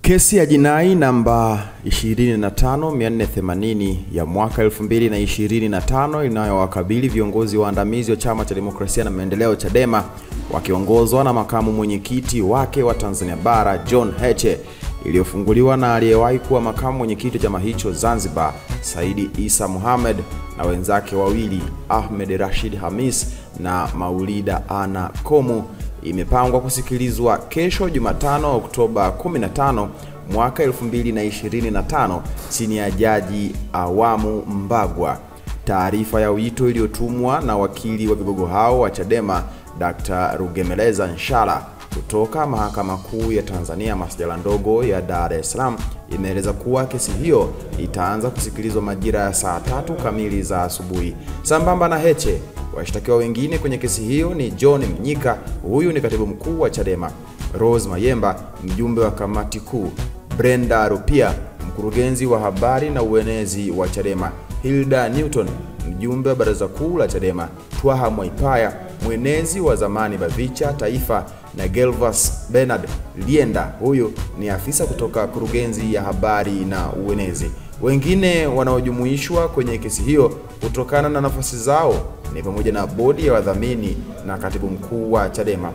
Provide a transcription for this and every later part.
Kesi ya jinai namba 25480 ya mwaka 2025 inayowakabili viongozi waandamizi wa Chama cha Demokrasia na Maendeleo Chadema wakiongozwa na makamu mwenyekiti wake wa Tanzania Bara John Heche, iliyofunguliwa na aliyewahi kuwa makamu mwenyekiti wa chama hicho Zanzibar Saidi Isa Mohamed na wenzake wawili Ahmed Rashid Hamis na Maulida Ana Komu, imepangwa kusikilizwa kesho Jumatano Oktoba 15 mwaka 2025 chini ya Jaji Awamu Mbagwa. Taarifa ya wito iliyotumwa na wakili wa vigogo hao wa Chadema Dr. Rugemeleza Nshala kutoka Mahakama Kuu ya Tanzania Masjala ndogo ya Dar es Salaam imeeleza kuwa kesi hiyo itaanza kusikilizwa majira ya saa 3 kamili za asubuhi. Sambamba na Heche, washtakiwa wengine kwenye kesi hiyo ni John Mnyika, huyu ni katibu mkuu wa Chadema; Rose Mayemba, mjumbe wa kamati kuu; Brenda Rupia, mkurugenzi wa habari na uenezi wa Chadema; Hilda Newton, mjumbe wa baraza kuu la Chadema; Twaha Mwaipaya, mwenezi wa zamani Bavicha Taifa; na Gelvas Bernard Lienda, huyu ni afisa kutoka kurugenzi ya habari na uenezi. Wengine wanaojumuishwa kwenye kesi hiyo kutokana na nafasi zao ni pamoja na bodi ya wadhamini na katibu mkuu wa Chadema.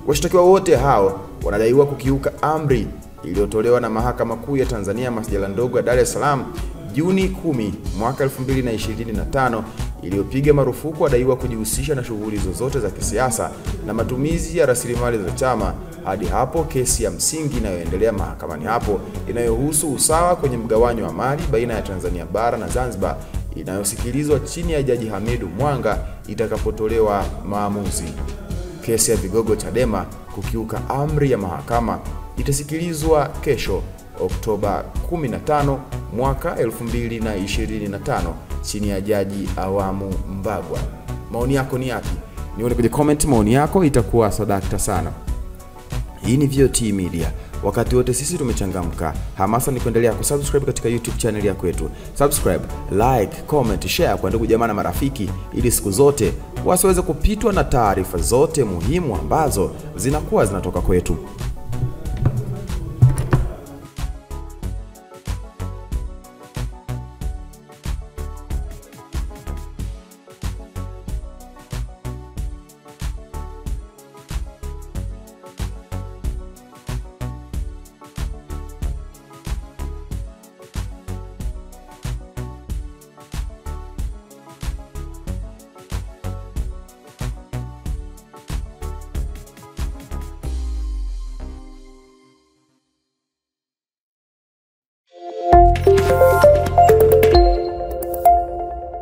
Washtakiwa wote hao wanadaiwa kukiuka amri iliyotolewa na Mahakama Kuu ya Tanzania Masjala ndogo ya Dar es Salaam Juni 10 mwaka 2025 iliyopiga marufuku wadaiwa kujihusisha na shughuli zozote za kisiasa na matumizi ya rasilimali za chama hadi hapo kesi ya msingi inayoendelea mahakamani hapo inayohusu usawa kwenye mgawanyo wa mali baina ya Tanzania Bara na Zanzibar inayosikilizwa chini ya Jaji Hamidu Mwanga itakapotolewa maamuzi. Kesi ya vigogo Chadema kukiuka amri ya mahakama itasikilizwa kesho Oktoba 15 mwaka 2025 chini ya Jaji Awamu Mbagwa. Maoni yako ni yapi? Nione kwenye comment maoni yako, itakuwa sadakta sana. Hii ni VOT Media. Wakati wote sisi tumechangamka. Hamasa ni kuendelea kusubscribe katika YouTube channel ya kwetu. Subscribe, like, comment, share kwa ndugu jamaa na marafiki ili siku zote wasiweze kupitwa na taarifa zote muhimu ambazo zinakuwa zinatoka kwetu.